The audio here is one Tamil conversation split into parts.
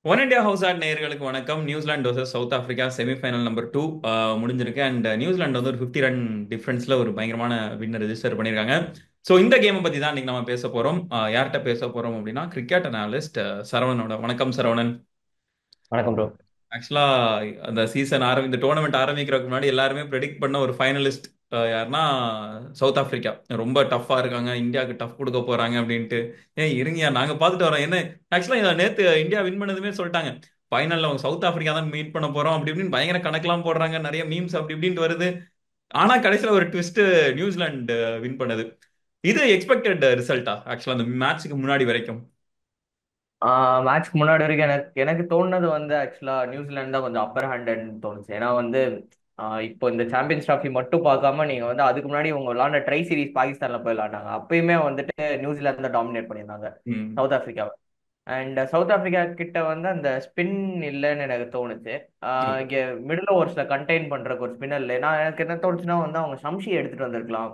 ஒன் இண்டியா ஹவுஸ் ஆட் நேயர்களுக்கு வணக்கம். New Zealand vs south Africa semi-final number 2 முடிஞ்சிருக்கு. அண்ட் நியூசிலாந்து வந்து ஒரு 50 ரன் டிஃபரன்ஸ்ல ஒரு பயங்கரமான வின் ரெஜிஸ்டர் பண்ணியிருக்காங்க. ஸோ இந்த கேமை பத்தி தான் இன்னைக்கு நம்ம பேச போறோம். யார்கிட்ட பேச போறோம் அப்படின்னா கிரிக்கெட் அனாலிஸ்ட் சரவணனோட. வணக்கம் சரவணன். வணக்கம் ப்ரோ. ஆக்சுவலா அந்த இந்த டோர்னமெண்ட் ஆரம்பிக்கிறதுக்கு முன்னாடி எல்லாருமே ப்ரெடிக்ட் பண்ண ஒரு ஃபைனலிஸ்ட் யாருன்னா சவுத் ஆப்பிரிக்கா. ரொம்ப டஃப்பா இருக்காங்க, இந்தியாவுக்கு டஃப் கொடுக்க போறாங்க அப்படின்ட்டு. ஏன் இருங்கயா, நாங்க பார்த்துட்டு வரோம் என்ன. ஆக்சுவலா நேத்து இந்தியா வின் பண்ணதுமே சொல்லிட்டாங்க, ஃபைனல்ல அவங்க சவுத் ஆப்பிரிக்கா தான் மீட் பண்ண போறோம் அப்படி இப்படின்னு பயங்கர கணக்கெல்லாம் போடுறாங்க, நிறைய மீம்ஸ் அப்படி இப்படின்ட்டு வருது. ஆனா கடைசியில ஒரு ட்விஸ்ட், நியூசிலாந்து வின் பண்ணது. இது எக்ஸ்பெக்டட் ரிசல்ட்டா ஆக்சுவலா அந்த மேட்ச்சுக்கு முன்னாடி வரைக்கும்? மேட்ச்க்கு முன்னாடி வரைக்கும் எனக்கு எனக்கு தோணுனது வந்து ஆக்சுவலா நியூசிலாந்து தான் கொஞ்சம் அப்பர் ஹேண்டட்னு தோணுச்சு. ஏன்னா வந்து இப்போ இந்த சாம்பியன்ஸ் டிராஃபி மட்டும் பார்க்காம நீங்க வந்து அதுக்கு முன்னாடி உங்க விளாண்ட ட்ரை சீரிஸ் பாகிஸ்தான்ல போய் விளாண்டாங்க. அப்பயுமே வந்துட்டு நியூசிலாந்து தான் டாமினேட் பண்ணியிருந்தாங்க ம். சவுத் ஆப்பிரிக்காவை. அண்ட் சவுத் ஆப்பிரிக்கா கிட்ட வந்து அந்த ஸ்பின் இல்லைன்னு எனக்கு தோணுச்சு. ஓகே. இங்க மிடில் ஓவர்ஸ்ல கண்டெயின் பண்றதுக்கு ஒரு ஸ்பின்னர் இல்லை. நான் எனக்கு என்ன தோணுச்சுன்னா வந்து அவங்க ஷம்ஷி எடுத்துட்டு வந்திருக்கலாம்.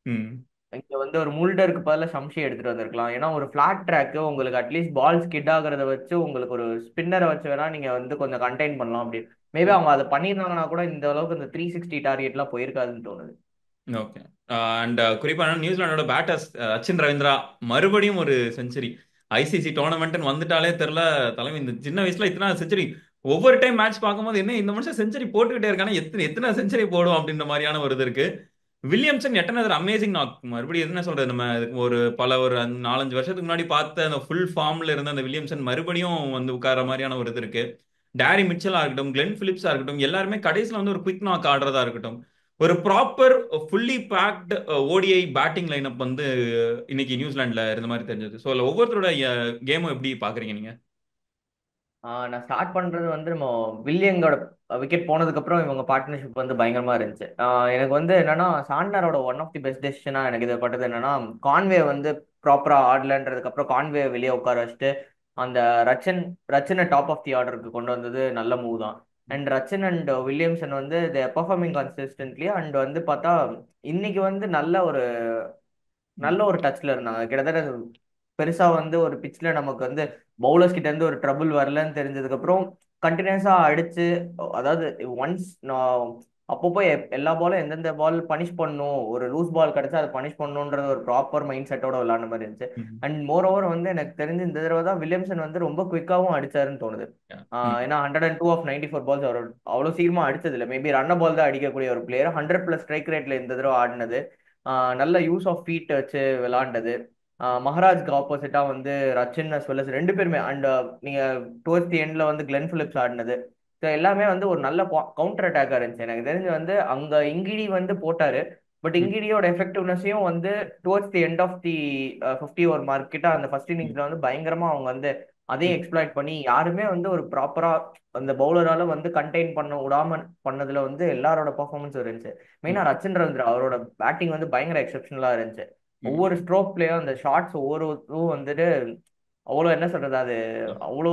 ம். இங்க வந்து ஒரு முல்டருக்கு பதிலா ஷம்ஷி எடுத்துட்டு வந்திருக்கலாம். ஏன்னா ஒரு ஃபிளாட் ட்ராக் உங்களுக்கு அட்லீஸ்ட் பால் ஸ்கிட் ஆகுறத வச்சு உங்களுக்கு ஒரு ஸ்பின்னரை வச்சு வேணா நீங்க வந்து கொஞ்சம் கண்டெயின் பண்ணலாம் அப்படின்னு. மேபி அவங்க அதை பண்ணியிருந்தாங்கன்னா கூட இந்த அளவுக்கு இந்த 360 டார்கெட்லாம் போயிருக்காதுன்னு தோணுது. ஓகே. அண்ட் குறிப்பா நியூசிலாண்டோட பேட்டர்ஸ் ரச்சின் ரவீந்திரா மறுபடியும் ஒரு செஞ்சுரி. ஐசிசி டோர்னமெண்ட் வந்துட்டாலே தெரியல தலைமை, இந்த சின்ன வயசுல இத்தனை செஞ்சுரி. ஒவ்வொரு டைம் மேட்ச் பார்க்கும்போது என்ன இந்த மனுஷன் செஞ்சுரி போட்டுக்கிட்டே இருக்கானே, எத்தனை எத்தனை செஞ்சுரி போடும் அப்படின்ற மாதிரியான ஒரு இது இருக்கு. Williamson எட்டனதர் amazing knock. மறுபடியும் என்ன சொல்றது, நம்ம இதுக்கு ஒரு 4-5 வருஷத்துக்கு முன்னாடி பார்த்த அந்த ஃபுல் ஃபார்ம்ல இருந்த அந்த வில்லியம்சன் மறுபடியும் வந்து உட்கார மாதிரியான ஒரு இது இருக்கு. டேரி மிச்சலா இருக்கட்டும், கிளென் பிலிப்ஸா இருக்கட்டும், எல்லாருமே கடைசியில் வந்து ஒரு குவிக் நாக் ஆடுறதா இருக்கட்டும், ஒரு proper fully packed ODI batting lineup வந்து இன்னைக்கு நியூசிலாந்துல இருந்த மாதிரி தெரிஞ்சது. ஸோ அதில் ஒவ்வொருத்தரோட கேமும் எப்படி பாக்குறீங்க நீங்க? நான் ஸ்டார்ட் பண்றது வந்து நம்ம வில்லியங்கோட விக்கெட் போனதுக்கு அப்புறம் இவங்க பார்ட்னர்ஷிப் வந்து பயங்கரமா இருந்துச்சு. எனக்கு வந்து என்னன்னா சாண்டனரோட ஒன் ஆஃப் தி பெஸ்ட் டெசிஷனா எனக்கு இது பட்டது என்னன்னா கான்வே வந்து ப்ராப்பரா ஆடலன்றதுக்கு அப்புறம் கான்வே வெளியே உட்கார வச்சுட்டு அந்த ரச்சன் ரச்சனை டாப் ஆஃப் தி ஆர்டருக்கு கொண்டு வந்தது நல்ல மூவ் தான். அண்ட் ரச்சன் அண்ட் வில்லியம்சன் வந்து பெர்ஃபார்மிங் கன்சிஸ்டன்ட்லி அண்ட் வந்து பார்த்தா இன்னைக்கு வந்து நல்ல ஒரு டச்ல இருந்தாங்க. கிட்டத்தட்ட பெருசா வந்து ஒரு பிச்ல நமக்கு வந்து பவுலர்ஸ் கிட்ட இருந்து ஒரு ட்ரபுள் வரலன்னு தெரிஞ்சதுக்கு அப்புறம் கண்டினியூஸா அடிச்சு, அதாவது ஒன்ஸ் அப்பப்போ எல்லா பாலும் எந்தெந்த பால் பனிஷ் பண்ணும், ஒரு லூஸ் பால் கிடைச்சா அதை பனிஷ் பண்ணுன்றது ஒரு ப்ராப்பர் மைண்ட் செட்டோட விளையாடுற மாதிரி இருந்துச்சு. ம். அண்ட் மோர் ஓவர் வந்து எனக்கு தெரிஞ்சு இந்த தடவை தான் வில்லியம்சன் வந்து ரொம்ப குவிக்காவும் அடிச்சாருன்னு தோணுது. ம். ஏன்னா 102 ஆஃப் 94 பால்ஸ் அவர் அவ்வளோ சீக்கிரமா அடிச்சது இல்லை. மேபி ரன்ன பால் தான் அடிக்கக்கூடிய ஒரு பிளேயர் 100+ ஸ்ட்ரைக் ரேட்ல இந்த தடவை ஆடினது. நல்ல யூஸ் ஆஃப் ஃபீட் வச்சு விளாண்டது. மஹராஜ்க்கு ஆப்போசிட்டா வந்து ரச்சின் அஸ் வெல் அஸ் ரெண்டு பேருமே அண்ட் நீங்க டுவர்ட்ஸ் தி எண்ட்ல வந்து கிளென் பிலிப்ஸ் ஆடினது. ஸோ எல்லாமே வந்து ஒரு நல்ல கவுண்டர் அட்டாக்கா இருந்துச்சு. எனக்கு தெரிஞ்சு வந்து அங்க இங்கிடி வந்து போட்டாரு. பட் ம். இங்கிடியோட எஃபெக்டிவ்னஸையும் வந்து towards the end of the 50 over mark கிட்ட அந்த ஃபர்ஸ்ட் ம். இன்னிங்ஸ்ல வந்து பயங்கரமா அவங்க வந்து அதையும் ம். எக்ஸ்ப்ளாய்ட் பண்ணி யாருமே வந்து ஒரு ப்ராப்பரா அந்த பவுலரால வந்து கண்டெயின் பண்ண விடாம பண்ணதுல வந்து எல்லாரோட பர்ஃபார்மன்ஸ் இருந்துச்சு. மெயினா ம். ரச்சின் ரவீந்திரா அவரோட பேட்டிங் வந்து பயங்கர எக்ஸப்ஷனலா இருந்துச்சு. ம். ஒவ்வொரு ஸ்ட்ரோக் பிளேயும் அந்த ஷார்ட்ஸ் ஒவ்வொரு இதுவும் வந்துட்டு அவ்வளோ என்ன சொல்றது அது அவ்வளோ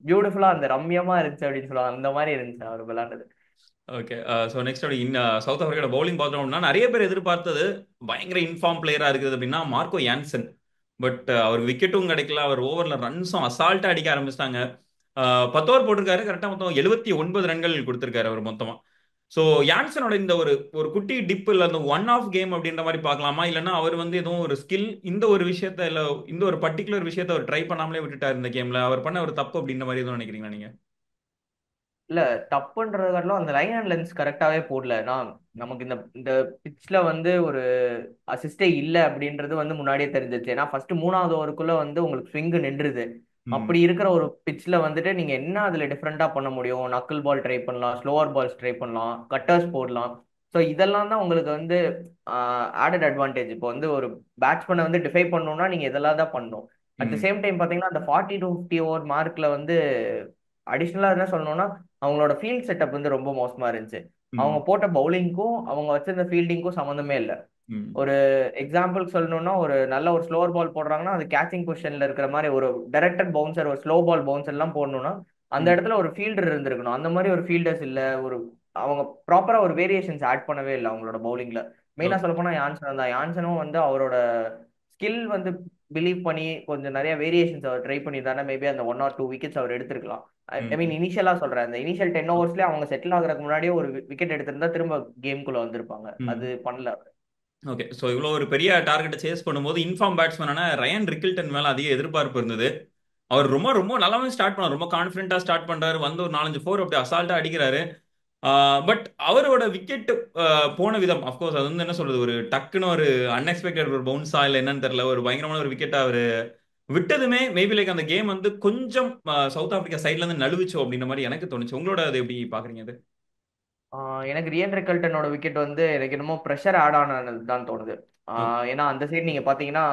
பியூட்டிஃபுல்லா அந்த ரம்யமா இருந்துச்சு அப்படின்னு சொல்லுவாங்க. அந்த மாதிரி இருந்துச்சு அவர் விளையாண்டது. ஓகே. ஸோ நெக்ஸ்ட் அப்படி சவுத் ஆப்பிரிக்காவோட பவுலிங் பார்த்தோம்னா நிறைய பேர் எதிர்பார்த்தது பயங்கர இன்ஃபார்ம் பிளேயரா இருக்குது அப்படின்னா மார்க்கோ யான்சன். பட் அவர் விக்கெட்டும் கிடைக்கல, அவர் ஓவரில் ரன்ஸும் அசால்ட்டா அடிக்க ஆரம்பிச்சிட்டாங்க. 10 ஓவர் போட்டிருக்காரு, கரெக்டாக மொத்தம் 79 ரன்கள் கொடுத்திருக்காரு அவர் மொத்தமா. ஸோ யான்சனோட இந்த ஒரு ஒரு குட்டி டிப் இல்லை அந்த ஒன் ஆஃப் கேம் அப்படின்ற மாதிரி பார்க்கலாமா, இல்லைன்னா அவர் வந்து எதுவும் ஒரு ஸ்கில் இந்த ஒரு விஷயத்த இல்லை இந்த ஒரு பர்டிகுலர் விஷயத்த அவர் ட்ரை பண்ணாமலே விட்டுட்டார் இந்த கேம்ல, அவர் பண்ண ஒரு தப்பு அப்படின்ற மாதிரி எதுவும் நினைக்கிறீங்களா நீங்க? இல்ல தப்புன்றது காட்டிலும் அந்த லைன் அண்ட் லென்ஸ் கரெக்டாவே போடல. நான் நமக்கு இந்த இந்த பிச்ல வந்து ஒரு அசிஸ்டே இல்ல அப்படின்றது வந்து முன்னாடியே தெரிஞ்சிச்சு. ஏன்னா ஃபர்ஸ்ட் மூணாவது ஓவருக்குள்ள வந்து உங்களுக்கு ஸ்விங் நின்றுது. ம். அப்படி இருக்கிற ஒரு பிச்ல வந்துட்டு நீங்க என்ன அதுல டிஃப்ரெண்டா பண்ண முடியும்? நக்கிள் பால் ட்ரை பண்ணலாம், ஸ்லோவர் பால்ஸ் ட்ரை பண்ணலாம், கட்டர்ஸ் போடலாம். ஸோ இதெல்லாம் தான் உங்களுக்கு வந்து ஆடட் அட்வான்டேஜ். இப்போ வந்து ஒரு பேட்ஸ்மேனை வந்து டிஃபை பண்ணணும்னா நீங்க இதெல்லாம் தான் பண்ணணும். அட் த ம். சேம் டைம் பாத்தீங்கன்னா அந்த 40 to 50 ஓவர் மார்க்ல வந்து அடிஷ்னலா என்ன சொல்லணும்னா அவங்களோட ஃபீல்ட் செட்டப் வந்து ரொம்ப மோசமா இருந்துச்சு. அவங்க ம். போட்ட பவுலிங்க்கும் அவங்க வச்சிருந்த ஃபீல்டிங்க்கும் சம்மந்தமே இல்லை. ம். ஒரு எக்ஸாம்பிள் சொல்லணும்னா ஒரு நல்ல ஒரு ஸ்லோவர் பால் போடுறாங்கன்னா அது கேச்சிங் பொசிஷன்ல இருக்கிற மாதிரி ஒரு டைரக்டட் பவுன்சர் ஒரு ஸ்லோ பால் பவுன்சர் எல்லாம் போடணும்னா அந்த ம். இடத்துல ஒரு ஃபீல்டர் இருந்திருக்கணும். அந்த மாதிரி ஒரு ஃபீல்டர்ஸ் இல்ல. ஒரு அவங்க ப்ராப்பரா ஒரு வேரியேஷன்ஸ் ஆட் பண்ணவே இல்லை அவங்களோட பவுலிங்ல. மெயினா ஓகே. சொல்ல போனா யான்சன் தான். யான்சனும் வந்து அவரோட ஸ்கில் வந்து பிலீவ் பண்ணி கொஞ்சம் நிறைய வேரியேஷன்ஸ் அவர் ட்ரை பண்ணி தானே மேபி அந்த 1 or 2 விக்கெட்ஸ் அவர் எடுத்திருக்கலாம். ஐ மீன் ம். இனிஷியலா சொல்றேன், அந்த இனிஷியல் 10 ஓவர்ஸ்லயே அவங்க செட்டில் ஆகுறதுக்கு முன்னாடியே ஒரு விக்கெட் எடுத்திருந்தா திரும்ப கேம்குள்ள வந்திருப்பாங்க. அது ம். பண்ணல. ஓகே. ஸோ இவ்வளோ ஒரு பெரிய டார்கெட்டை சேஸ் பண்ணும்போது இன்ஃபார்ம் பேட்ஸ்மேனான ரயன் ரிக்கில்டன் மேல அதிக எதிர்பார்ப்பு இருந்தது. அவர் ரொம்ப ரொம்ப நல்லாவே ஸ்டார்ட் பண்ணார், ரொம்ப கான்ஃபிடென்ட்டா ஸ்டார்ட் பண்றாரு, வந்து ஒரு 4-5 ஃபோர் அப்படி அசால்ட்டா அடிக்கிறாரு. பட் அவரோட விக்கெட் போன விதம் அஃப்கோர்ஸ் அது வந்து என்ன சொல்றது, ஒரு டக்குன்னு ஒரு அன்எக்ஸ்பெக்டட் ஒரு பவுன்ஸா இல்லை என்னன்னு தெரியல, ஒரு பயங்கரமான ஒரு விக்கெட்டை அவர் விட்டதுமே மேபி லைக் அந்த கேம் வந்து கொஞ்சம் சவுத் ஆப்பிரிக்கா சைட்ல இருந்து நழுவிச்சோ அப்படின்ற மாதிரி எனக்கு தோணுச்சு. உங்களோட அது எப்படி பாக்குறீங்க அது? எனக்கு ரியன் ரெக்கல்டனோட விக்கெட் வந்து எனக்கு என்னமோ ப்ரெஷர் ஆட் ஆனது தான் தோணுது. ஓகே. ஏன்னா அந்த சைடு நீங்க பாத்தீங்கன்னா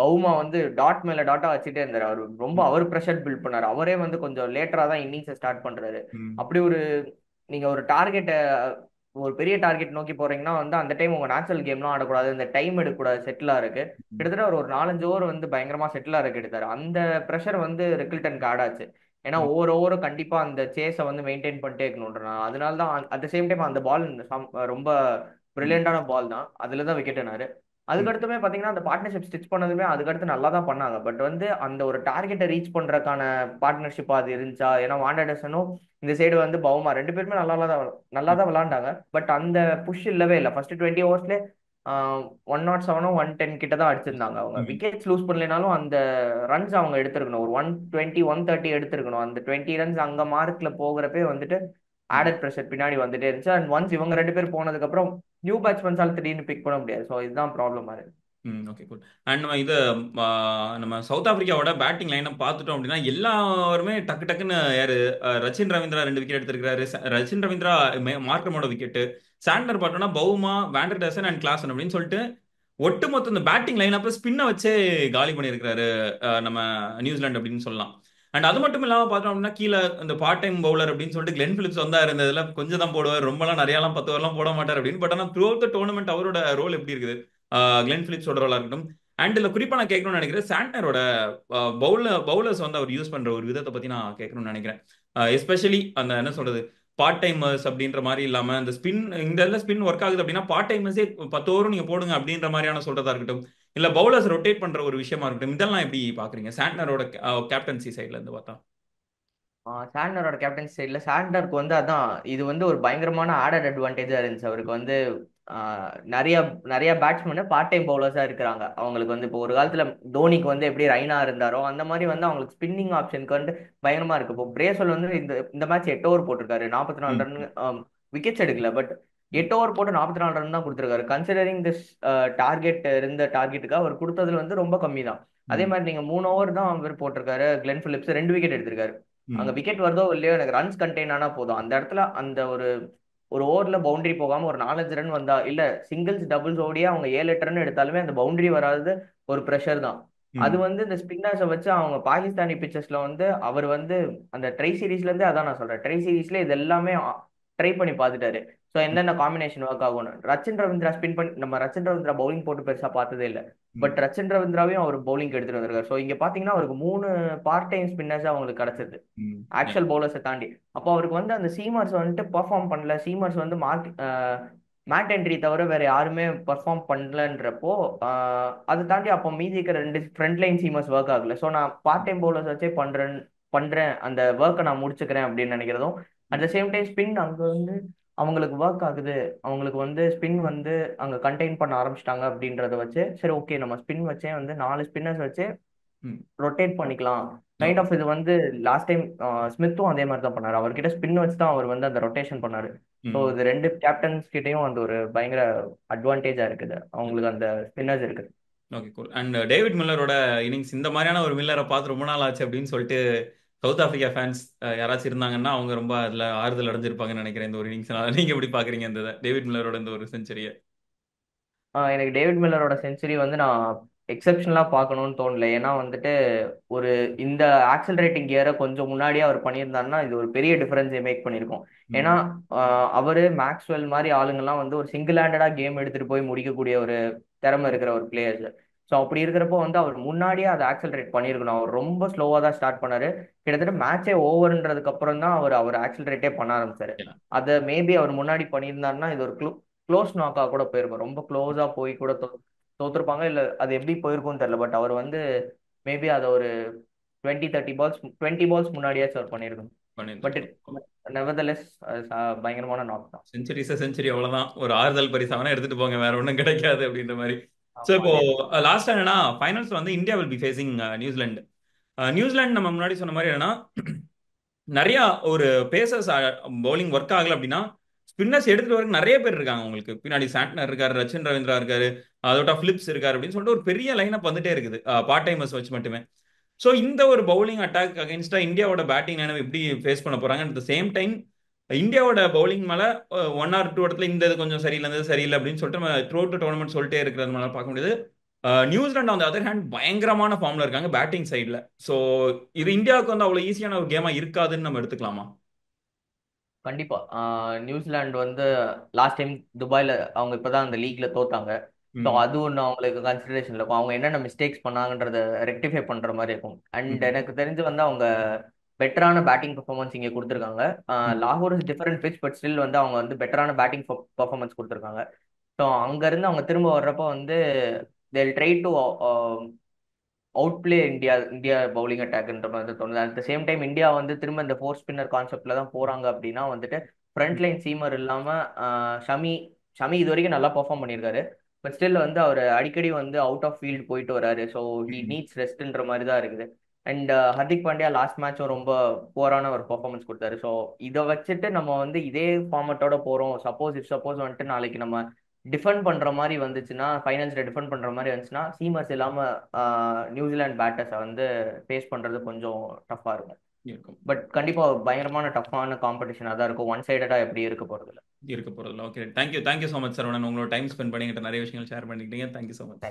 பவுமா வந்து டாட் மேல டாட்டா வச்சுட்டே இருந்தாரு. அவர் ரொம்ப அவர் ப்ரெஷர் பில்ட் பண்ணாரு. அவரே வந்து கொஞ்சம் லேட்டரா தான் இன்னிங்ஸை ஸ்டார்ட் பண்றாரு. ம். அப்படி ஒரு நீங்க ஒரு டார்கெட்டை ஒரு பெரிய டார்கெட் நோக்கி போறீங்கன்னா வந்து அந்த டைம் உங்க நேச்சுரல் கேம்லாம் ஆடக்கூடாது, இந்த டைம் எடுக்கக்கூடாது, செட்டிலா இருக்கு. ம். கிட்டத்தட்ட ஒரு 4-5 ஓவர் வந்து பயங்கரமா செட்டிலா இருக்கு எடுத்தாரு. அந்த ப்ரெஷர் வந்து ரெக்கில்டனுக்கு ஆட் ஆச்சு. ஏன்னா ம். ஒவ்வொரு ஓவரும் கண்டிப்பா அந்த சேஸை வந்து மெயின்டைன் பண்ணிட்டே இருக்கணும்ன்றான். அதனால தான் அட் த சேம் டைம் அந்த பால் ரொம்ப ம். பிரில்லியண்டான பால் தான், அதுல தான் விக்கெட்னாரு. ம். அதுக்கடுத்துமே பாத்தீங்கன்னா அந்த பார்ட்னர்ஷிப் ஸ்டிச் பண்ணதுமே அதுக்கடுத்து நல்லா தான் பண்ணாங்க. பட் வந்து அந்த ஒரு டார்கெட்டை ரீச் பண்றதுக்கான பார்ட்னர்ஷிப் அது இருந்துச்சா? ஏன்னா வாண்டடசனும் இந்த சைடு வந்து பவுமா ரெண்டு பேருமே நல்லா தான் விளாண்டாங்க. பட் அந்த புஷ் இல்லவே இல்லை. ஃபர்ஸ்ட் 20 ஓவர்ஸ்ல 107 110 கிட்ட தான் அடிச்சிருந்தாங்க. அவங்க ம். விக்கெட்ஸ் லூஸ் பண்ணலைனாலும் அந்த ரன்ஸ் அவங்க எடுத்திருக்கணும். ஒரு 120 130 எடுத்திருக்கணும். அந்த 20 ரன்ஸ் அங்க மார்க்ல போகிறப்பே வந்துட்டு ம். ஆடட் ப்ரெஷர் பின்னாடி வந்துட்டே இருந்துச்சு. அண்ட் ஒன்ஸ் இவங்க ரெண்டு பேர் போனதுக்கு அப்புறம் நியூ பேட்ஸ்மேன்ஸால திடீர்னு பிக் பண்ண முடியாது. ஸோ இதுதான் ப்ராப்ளமா இருக்கு. ம். Okay, good. அண்ட் நம்ம இது நம்ம சவுத் ஆப்பிரிக்காவோட பேட்டிங் லைனை பார்த்துட்டோம் அப்படின்னா எல்லாருமே டக்கு டக்குன்னு யாரு, ரச்சின் ரவீந்திரா 2 விக்கெட் எடுத்திருக்காரு. ரச்சின் ரவீந்திரா மார்க்கமோட விக்கெட். சாண்டர் பார்த்தோம்னா பவுமா, வேண்டர்டசன் அண்ட் கிளாசன் அப்படின்னு சொல்லிட்டு ஒட்டுமொத்த இந்த பேட்டிங் லைன் அப்ப ஸ்பின்னை வச்சே காலி பண்ணியிருக்காரு நம்ம நியூசிலாந்து அப்படின்னு சொல்லலாம். அண்ட் அது மட்டும் இல்லாம பார்த்தோம் அப்படின்னா கீழே இந்த பார்ட் டைம் பவுலர் அப்படின்னு சொல்லிட்டு கிளென் பிலிப்ஸ் வந்தா இருந்ததுல கொஞ்சம் தான் போடுவார், ரொம்பலாம் நிறையலாம் 10 ஓவர்லாம் போட மாட்டார் அப்படின்னு. பட் ஆனால் த்ரூ அவுட் த டோர்னமெண்ட் அவரோட ரோல் எப்படி இருக்குது, கிளென் பிலிப்ஸோட ரோலா இருக்கட்டும். அண்ட் இதுல குறிப்பா நான் கேட்கணும்னு நினைக்கிறேன் சாண்டனரோட பவுலர்ஸ் வந்து அவர் யூஸ் பண்ற ஒரு விதத்தை பத்தி நான் கேட்கணும்னு நினைக்கிறேன். எஸ்பெஷலி அந்த என்ன சொல்றது, பார்ட் டைமர்ஸ் அப்படின்ற மாதிரி இல்லாம அந்த ஸ்பின், இந்த இடத்துல ஸ்பின் ஒர்க் ஆகுது அப்படின்னா பார்ட் டைமர்ஸே 10 ஓவரும் நீங்க போடுங்க அப்படின்ற மாதிரியான சொல்றதா இருக்கட்டும், இல்ல பவுலர்ஸ் ரொட்டேட் பண்ற ஒரு விஷயமா இருக்கட்டும், இதெல்லாம் எப்படி பாக்குறீங்க சாண்டனரோட கேப்டன்சி சைட்ல இருந்து பார்த்தா? சாண்டனரோட கேப்டன் சைடில் சாண்டனருக்கு வந்து அதான் இது வந்து ஒரு பயங்கரமான ஆடட் அட்வான்டேஜா இருந்துச்சு. அவருக்கு வந்து நிறைய நிறைய பேட்ஸ்மேன் பார்ட் டைம் பவுலர்ஸா இருக்கிறாங்க. அவங்களுக்கு வந்து இப்போ ஒரு காலத்துல தோனிக்கு வந்து எப்படி ரெய்னா இருந்தாரோ அந்த மாதிரி வந்து அவங்களுக்கு ஸ்பின்னிங் ஆப்ஷனுக்கு வந்து பயங்கரமா இருக்கு. இப்போ பிரேசல் வந்து இந்த இந்த மேட்ச் 8 ஓவர் போட்டிருக்காரு, 44 ரன். ம். விக்கெட்ஸ் எடுக்கல, பட் ம். 8 ஓவர் போட்டு 44 ரன் தான் கொடுத்துருக்காரு. கன்சிடரிங் திஸ் டார்கெட் இருந்த டார்கெட்டுக்கு அவர் கொடுத்ததுல வந்து ரொம்ப கம்மி தான். அதே ம். மாதிரி நீங்க 3 ஓவர் தான் அவர் போட்டிருக்காரு. கிளென் பிலிப்ஸ் 2 விக்கெட் எடுத்திருக்காரு. அங்க ம். விக்கெட் வருதோ இல்லையோ எனக்கு ரன்ஸ் கண்டெயின் ஆனா போதும். அந்த இடத்துல அந்த ஒரு ஒரு ஓவர்ல பவுண்டரி போகாம ஒரு 4-5 ரன் வந்தா இல்ல, சிங்கிள்ஸ் டபுள்ஸ் ஓடியே அவங்க 7-8 ரன் எடுத்தாலுமே அந்த பவுண்டரி வராது, ஒரு ப்ரெஷர் தான். அது ம். வந்து இந்த ஸ்பின்னர்ஸை வச்சு அவங்க பாகிஸ்தானி பிச்சர்ஸ்ல வந்து அவர் வந்து அந்த ட்ரை சீரீஸ்ல இருந்தே அதான் நான் சொல்றேன், ட்ரை சீரீஸ்ல இது எல்லாமே ட்ரை பண்ணி பார்த்துட்டாரு. ஸோ என்னென்ன காம்பினேஷன் ஒர்க் ஆகும்னு. ரச்சின் ரவீந்திரா ஸ்பின் பண்ணி நம்ம ரச்சின் ரவீந்திரா பவுலிங் போட்டு பெருசா பார்த்ததே இல்லை. பட் ம். ரச்சின் ரவீந்திராவையும் அவர் பவுலிங் எடுத்துட்டு வந்திருக்காரு. ஸோ இங்க பாத்தீங்கன்னா அவருக்கு 3 பார்ட் டைம் ஸ்பின்னர்ஸ் அவங்களுக்கு கிடைச்சது, ம். Yeah. ஆக்சுவல் பவுலர்ஸை தாண்டி. அப்போ அவருக்கு வந்து அந்த சீமர்ஸ் வந்துட்டு பெர்ஃபார்ம் பண்ணல. சீமர்ஸ் வந்து மேட் என்ட்ரி தவிர வேற யாருமே பெர்ஃபார்ம் பண்ணலன்றப்போ அதை தாண்டி அப்போ மீதி இருக்கிற 2 ஃப்ரண்ட் லைன் சீமர்ஸ் ஒர்க் ஆகல. ஸோ நான் பார்ட் டைம் பவுலர்ஸ் வச்சே பண்றேன் அந்த ஒர்க்கை நான் முடிச்சுக்கிறேன் அப்படின்னு நினைக்கிறதும். அட் ம். த சேம் டைம் ஸ்பின் அங்க வந்து அவங்களுக்கு ஒர்க் ஆகுது, அவங்களுக்கு வந்து ஸ்பின் வந்து அங்க கண்டெயின் பண்ண ஆரம்பிச்சிட்டாங்க அப்படின்றத வச்சு சரி ஓகே நம்ம ஸ்பின் வச்சே வந்து 4 ஸ்பின்னர்ஸ் வச்சு ம். ரொட்டேட் பண்ணிக்கலாம். Kind okay. ஆஃப் இது வந்து லாஸ்ட் டைம் ஸ்மித்தும் அதே மாதிரி தான் பண்ணாரு. அவர்கிட்ட ஸ்பின் வச்சு தான் அவர் வந்து அந்த ரொட்டேஷன் பண்ணாரு. ஸோ ம். இது 2 கேப்டன்ஸ் கிட்டயும் அந்த ஒரு பயங்கர அட்வான்டேஜா இருக்குது, அவங்களுக்கு அந்த ஸ்பின்னர்ஸ் இருக்குது. Okay, cool. அண்ட் டேவிட் மில்லரோட இன்னிங்ஸ், இந்த மாதிரியான ஒரு மில்லரை பார்த்து ரொம்ப நாள் ஆச்சு அப்படின்னு சொல்லிட்டு சவுத் ஆப்பிரிக்கா ஃபேன்ஸ் யாராச்சும் இருந்தாங்கன்னா அவங்க ரொம்ப அதுல ஆறுதல் அடைஞ்சிருப்பாங்கன்னு நினைக்கிறேன் இந்த ஒரு இன்னிங்ஸ்னால. நீங்க எப்படி பாக்குறீங்க இந்த டேவிட் மில்லரோட இந்த ஒரு செஞ்சுரிய? எனக்கு டேவிட் மில்லரோட செஞ்சுரி வந்து நான் எக்ஸப்ஷனலா பார்க்கணும்னு தோணல. ஏன்னா வந்துட்டு ஒரு இந்த ஆக்சலரேட்டிங் கியரை கொஞ்சம் முன்னாடியே அவர் பண்ணியிருந்தாருன்னா இது ஒரு பெரிய டிஃபரன்ஸை மேக் பண்ணியிருக்கோம். ஏன்னா ம். அவரு மேக்ஸ்வெல் மாதிரி ஆளுங்கெல்லாம் வந்து ஒரு சிங்கிள் ஹேண்டடா கேம் எடுத்துட்டு போய் முடிக்கக்கூடிய ஒரு திறமை இருக்கிற ஒரு பிளேயர்ஸ். ஸோ அப்படி இருக்கிறப்போ வந்து அவர் முன்னாடியே அதை ஆக்சலரேட் பண்ணியிருக்கணும். அவர் ரொம்ப ஸ்லோவாக தான் ஸ்டார்ட் பண்ணாரு. கிட்டத்தட்ட மேட்சே ஓவர்ன்றதுக்கு அப்புறம் தான் அவர் ஆக்சலரேட்டே பண்ண ஆரம்பிச்சாரு. Yeah. அதை மேபி அவர் முன்னாடி பண்ணியிருந்தாருன்னா இது ஒரு க்ளோஸ் நாக்கா கூட போயிருக்கும். ரொம்ப க்ளோஸா போய் கூட தோத்துருப்பாங்க, இல்ல அது எப்படி போயிருக்கும்னு தெரியல. பட் அவர் வந்து மேபி அதை ஒரு 20 பால்ஸ் முன்னாடியாச்சும் அவர் பண்ணியிருக்கணும். பட் பண்ணிருக்கலாம். இட் நெவர்தலெஸ் பயங்கரமான நாக் தான். செஞ்சுரிஸா செஞ்சுரி அவ்வளவுதான். ஒரு ஆறுதல் பரிசாவனா எடுத்துட்டு போங்க, வேற ஒண்ணும் கிடைக்காது அப்படின்ற மாதிரி. ஸோ ஆமா, இப்போ அதேதான். லாஸ்ட் என்னன்னா ஃபைனல்ஸ் வந்து India will be facing New Zealand. New Zealand நம்ம முன்னாடி சொன்ன மாதிரி என்னன்னா நிறைய ஒரு பேசர்ஸ் பவுலிங் ஒர்க் ஆகல அப்படின்னா ஸ்பின்னர்ஸ் எடுத்துட்டு வரக்கு நிறைய பேர் இருக்காங்க. உங்களுக்கு பின்னாடி சாண்ட்னர் இருக்காரு, ரச்சின் ரவீந்திரா இருக்காரு, அதோட பிலிப்ஸ் இருக்காரு அப்படின்னு சொல்லிட்டு ஒரு பெரிய லைனப் வந்துட்டே இருக்குது பார்ட் டைமர்ஸ் வச்சு மட்டுமே. ஸோ இந்த ஒரு பவுலிங் அட்டாக் அகைன்ஸ்டா இந்தியாவோட பேட்டிங் லைனப் எப்படி ஃபேஸ் பண்ண போறாங்க? அட் த சேம் டைம் இந்தியாவோட பவுலிங் மேல ஒன் ஆர் டூ இடத்துல இந்த இது கொஞ்சம் சரியில்லை, இந்த இது சரியில்லை அப்படின்னு சொல்லிட்டு நம்ம த்ரூ டு டோர்னமெண்ட் சொல்லிட்டே இருக்கிறதுனால பார்க்க முடியுது. New Zealand on the other hand பயங்கரமான ஃபார்ம்ல இருக்காங்க பேட்டிங் சைட்ல. ஸோ இது இந்தியாவுக்கு வந்து அவ்வளவு ஈஸியான ஒரு கேமா இருக்காதுன்னு நம்ம எடுத்துக்கலாமா? கண்டிப்பா. நியூசிலாந்து வந்து லாஸ்ட் டைம் துபாயில அவங்க இப்பதான் அந்த லீக்ல தோத்தாங்க. ஸோ ம். அது ஒன்று அவங்களுக்கு கன்சிடரேஷன் இருக்கும். அவங்க என்னென்ன மிஸ்டேக்ஸ் பண்ணாங்கன்றத ரெக்டிஃபை பண்ற மாதிரி இருக்கும். அண்ட் ம். எனக்கு தெரிஞ்சு வந்து அவங்க பெட்டரான பேட்டிங் பெர்ஃபார்மன்ஸ் இங்கே கொடுத்துருக்காங்க. ம். லாகூர் is different pitch, but still வந்து அவங்க வந்து பெட்டரான பேட்டிங் பெர்ஃபார்மன்ஸ் கொடுத்துருக்காங்க. ஸோ அங்கேருந்து அவங்க திரும்ப வர்றப்போ வந்து they'll try to outplay India bowling அட்டாக்ன்ற மாதிரி தான் தோணுது. At the same time India வந்து திரும்ப இந்த ஃபோர் ஸ்பின்னர் கான்செப்ட்ல தான் போறாங்க அப்படின்னா வந்துட்டு ஃப்ரண்ட் லைன் சீமர் இல்லாம ஷமி ஷமி இது வரைக்கும் நல்லா பெர்ஃபார்ம் பண்ணியிருக்காரு. பட் ஸ்டில் வந்து அவர் அடிக்கடி வந்து அவுட் ஆஃப் ஃபீல்டு போயிட்டு வராரு. ஸோ ஹி ம். நீட்ஸ் ரெஸ்ட்ன்ற மாதிரி தான் இருக்குது. அண்ட் ஹர்திக் பாண்டியா லாஸ்ட் மேட்சும் ரொம்ப போரான ஒரு பெர்ஃபார்மன்ஸ் கொடுத்தாரு. ஸோ இதை வச்சுட்டு நம்ம வந்து இதே ஃபார்மட்டோட போறோம். சப்போஸ் வந்துட்டு நாளைக்கு நம்ம டிஃபெண்ட் பண்ற மாதிரி வந்துச்சுன்னா, ஃபைனல்ஸ்ல டிஃபெண்ட் பண்ற மாதிரி வந்துச்சுன்னா, சீமர்ஸ் இல்லாம நியூசிலாந்து பேட்டர்ஸை வந்து ஃபேஸ் பண்றது கொஞ்சம் டஃப்பா இருக்கும். இருக்கும். பட் கண்டிப்பா பயங்கரமான டஃப்பான காம்படிஷனாக தான் இருக்கும். ஒன் சைடடா எப்படி இருக்க போறது இல்ல. இருக்க போறதில்ல. Okay, thank you so much Saravanan. உங்களோட டைம் ஸ்பெண்ட் பண்ணிக்கிட்டு நிறைய விஷயங்கள் ஷேர் பண்ணிக்கிட்டீங்க. Thank you so much.